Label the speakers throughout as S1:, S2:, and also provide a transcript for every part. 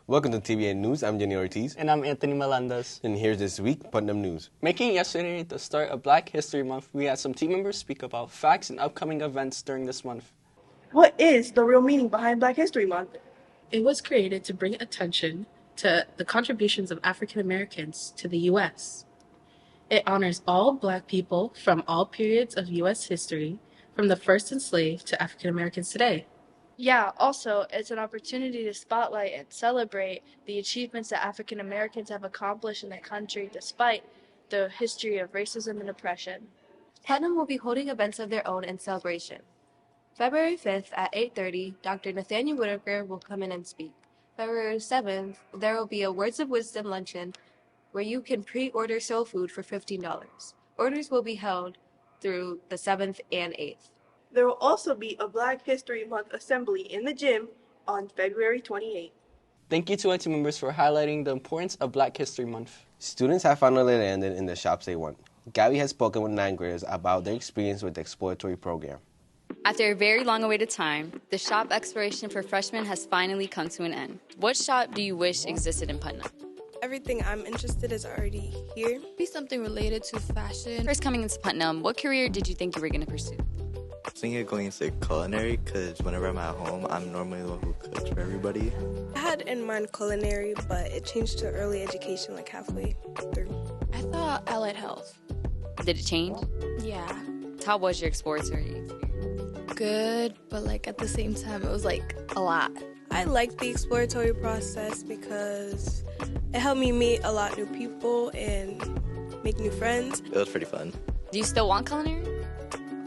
S1: Welcome to TVN News. I'm Jenny Ortiz.
S2: And I'm Anthony Melendez.
S1: And here's this week, Putnam News.
S2: Making it yesterday the start of Black History Month, we had some team members speak about facts and upcoming events during this month.
S3: What is the real meaning behind Black History Month?
S4: It was created to bring attention to the contributions of African Americans to the U.S. It honors all Black people from all periods of U.S. history, from the first enslaved to African Americans today.
S5: Yeah, also, it's an opportunity to spotlight and celebrate the achievements that African Americans have accomplished in the country despite the history of racism and oppression.
S6: Putnam will be holding events of their own in celebration. February 5th at 8:30, Dr. Nathaniel Whitaker will come in and speak. February 7th, there will be a Words of Wisdom luncheon where you can pre-order soul food for $15. Orders will be held through the 7th and 8th.
S3: There will also be a Black History Month assembly in the gym on February 28th.
S2: Thank you to our team members for highlighting the importance of Black History Month.
S1: Students have finally landed in the shops they want. Gabby has spoken with 9th graders about their experience with the Exploratory program.
S7: After a very long-awaited time, the shop exploration for freshmen has finally come to an end. What shop do you wish existed in Putnam?
S8: Everything I'm interested in is already here.
S9: Be something related to fashion.
S7: First coming into Putnam, what career did you think you were going to pursue?
S10: I was thinking of going into culinary because whenever I'm at home, I'm normally the one who cooks for everybody.
S8: I had in mind culinary, but it changed to early education like halfway through.
S9: I thought allied health.
S7: Did it change?
S9: Yeah.
S7: How was your exploratory experience?
S9: Good, but at the same time, it was a lot.
S8: I liked the exploratory process because it helped me meet a lot of new people and make new friends.
S10: It was pretty fun.
S7: Do you still want culinary?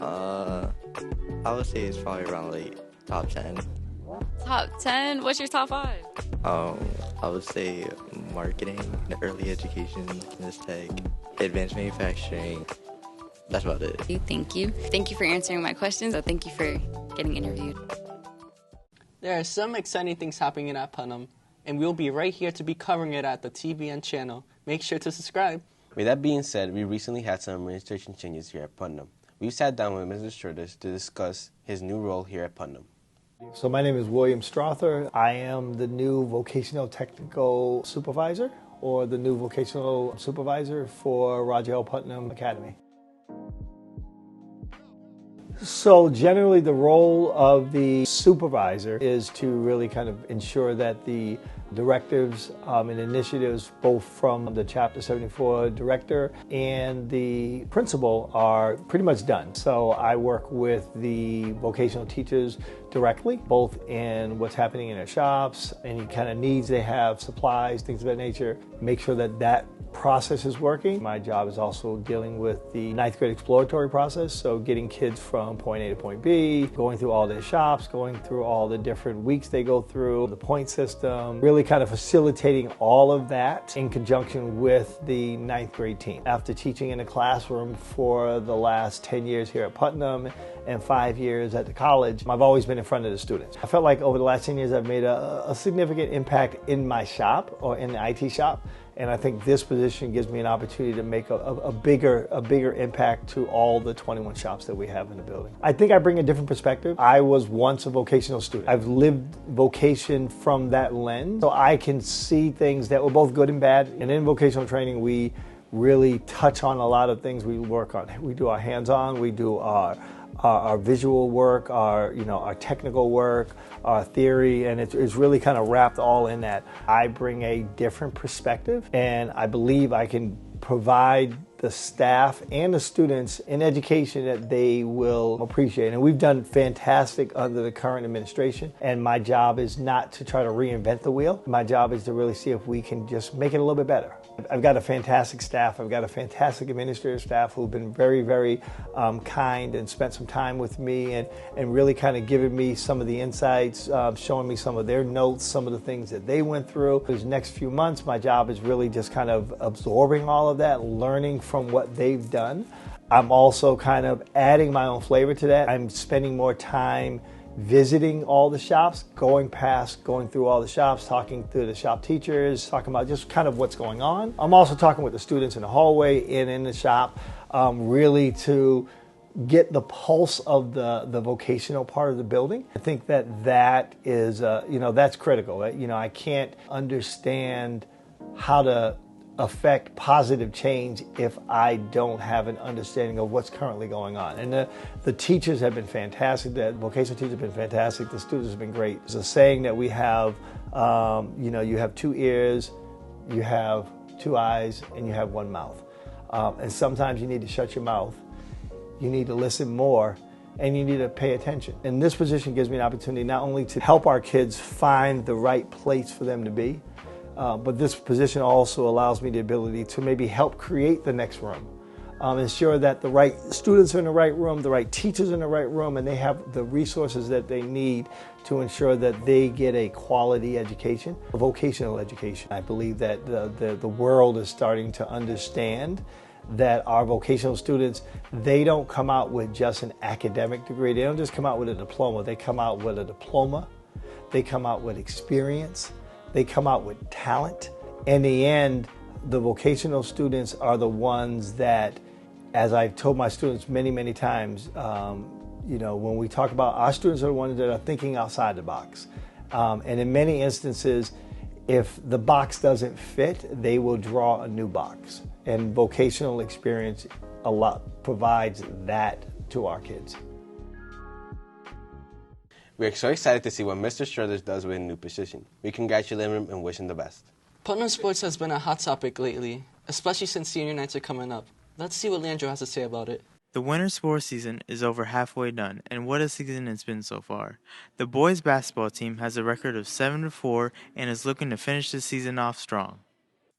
S10: I would say it's probably around top 10.
S7: Top 10? What's your top 5?
S10: I would say marketing, early education, business tech, advanced manufacturing. That's about it.
S7: Thank you. Thank you for answering my questions. So thank you for getting interviewed.
S2: There are some exciting things happening at Putnam, and we'll be right here to be covering it at the TVN channel. Make sure to subscribe.
S1: With that being said, we recently had some administration changes here at Putnam. We sat down with Mr. Sturtis to discuss his new role here at Putnam.
S11: So my name is William Strother. I am the new Vocational Technical Supervisor, or the new Vocational Supervisor for Roger L. Putnam Academy. So generally the role of the supervisor is to really kind of ensure that the directives and initiatives both from the Chapter 74 director and the principal are pretty much done. So I work with the vocational teachers directly, both in what's happening in their shops, any kind of needs they have, supplies, things of that nature, make sure that that process is working. My job is also dealing with the 9th grade exploratory process, so getting kids from point A to point B, going through all their shops, going through all the different weeks they go through, the point system, really kind of facilitating all of that in conjunction with the 9th grade team. After teaching in a classroom for the last 10 years here at Putnam and 5 years at the college, I've always been in front of the students. I felt like over the last 10 years I've made a significant impact in my shop or in the IT shop. And I think this position gives me an opportunity to make a bigger impact to all the 21 shops that we have in the building. I think I bring a different perspective. I was once a vocational student. I've lived vocation from that lens, so I can see things that were both good and bad. And in vocational training, we really touch on a lot of things we work on. We do our hands-on, we do our visual work, our technical work, our theory, and it's really kind of wrapped all in that. I bring a different perspective, and I believe I can provide the staff and the students in education that they will appreciate. And we've done fantastic under the current administration, and my job is not to try to reinvent the wheel. My job is to really see if we can just make it a little bit better. I've got a fantastic staff. I've got a fantastic administrative staff who've been very, very kind and spent some time with me and really kind of given me some of the insights, showing me some of their notes, some of the things that they went through. These next few months, my job is really just kind of absorbing all of that, learning from what they've done. I'm also kind of adding my own flavor to that. I'm spending more time visiting all the shops, going through all the shops, talking to the shop teachers, talking about just kind of what's going on. I'm also talking with the students in the hallway and in the shop, really to get the pulse of the vocational part of the building. I think that is, that's critical. I can't understand how to affect positive change if I don't have an understanding of what's currently going on. And the teachers have been fantastic. The vocational teachers have been fantastic. The students have been great. It's a saying that we have, you have 2 ears, you have 2 eyes, and you have 1 mouth. And sometimes you need to shut your mouth. You need to listen more, and you need to pay attention. And this position gives me an opportunity not only to help our kids find the right place for them to be, but this position also allows me the ability to maybe help create the next room. Ensure that the right students are in the right room, the right teachers are in the right room, and they have the resources that they need to ensure that they get a quality education, a vocational education. I believe that the world is starting to understand that our vocational students, they don't come out with just an academic degree. They don't just come out with a diploma. They come out with a diploma. They come out with experience. They come out with talent. In the end, the vocational students are the ones that, as I've told my students many, many times, when we talk about our students are the ones that are thinking outside the box. And in many instances, if the box doesn't fit, they will draw a new box. And vocational experience provides that to our kids.
S1: We are so excited to see what Mr. Struthers does with a new position. We congratulate him and wish him the best.
S2: Putnam sports has been a hot topic lately, especially since senior nights are coming up. Let's see what Leandro has to say about it.
S12: The winter sports season is over halfway done, and what a season it's been so far. The boys basketball team has a record of 7-4 and is looking to finish the season off strong.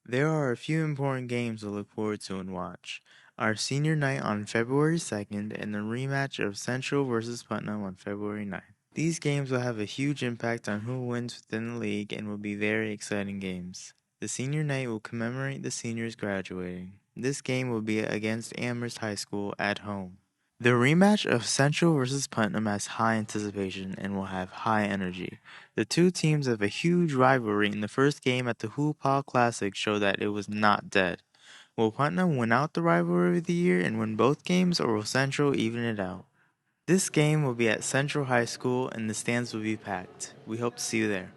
S12: There are a few important games to look forward to and watch. Our senior night on February 2nd and the rematch of Central versus Putnam on February 9th. These games will have a huge impact on who wins within the league and will be very exciting games. The senior night will commemorate the seniors graduating. This game will be against Amherst High School at home. The rematch of Central versus Putnam has high anticipation and will have high energy. The two teams have a huge rivalry, and the first game at the Hoo-Pa Classic showed that it was not dead. Will Putnam win out the rivalry of the year and win both games, or will Central even it out? This game will be at Central High School, and the stands will be packed. We hope to see you there.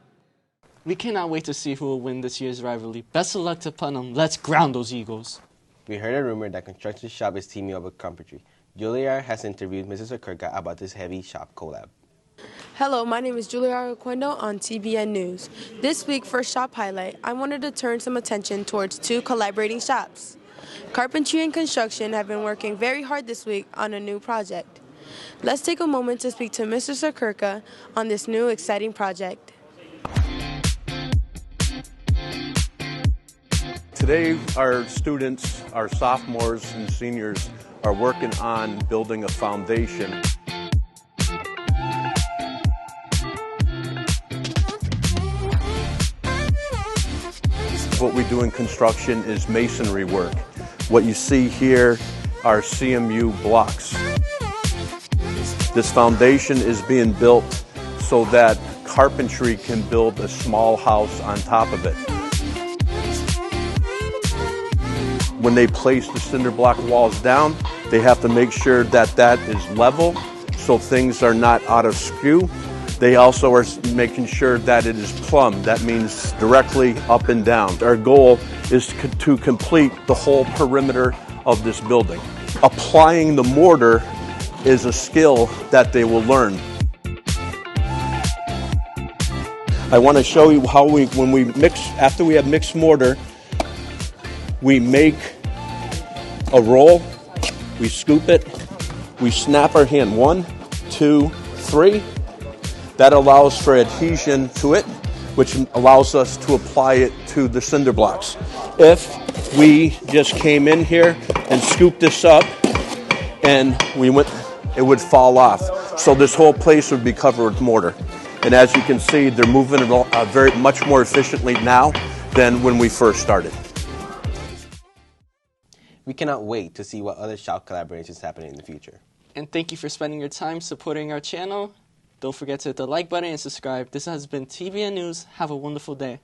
S2: We cannot wait to see who will win this year's rivalry. Best of luck to Putnam. Let's ground those Eagles.
S1: We heard a rumor that Construction Shop is teaming up with Carpentry. Julia has interviewed Mrs. Okurka about this heavy shop collab.
S13: Hello, my name is Julia Arquendo on TBN News. This week for Shop Highlight, I wanted to turn some attention towards 2 collaborating shops. Carpentry and Construction have been working very hard this week on a new project. Let's take a moment to speak to Mr. Okurka on this new exciting project.
S14: Today, our students, our sophomores and seniors, are working on building a foundation. What we do in construction is masonry work. What you see here are CMU blocks. This foundation is being built so that carpentry can build a small house on top of it. When they place the cinder block walls down, they have to make sure that that is level so things are not out of skew. They also are making sure that it is plumb. That means directly up and down. Our goal is to complete the whole perimeter of this building. Applying the mortar is a skill that they will learn. I want to show you how when we mix, after we have mixed mortar, we make a roll, we scoop it, we snap our hand, 1, 2, 3. That allows for adhesion to it, which allows us to apply it to the cinder blocks. If we just came in here and scooped this up and it would fall off. So this whole place would be covered with mortar. And as you can see, they're moving it very much more efficiently now than when we first started.
S1: We cannot wait to see what other shop collaborations happen in the future.
S2: And thank you for spending your time supporting our channel. Don't forget to hit the like button and subscribe. This has been TBN News. Have a wonderful day.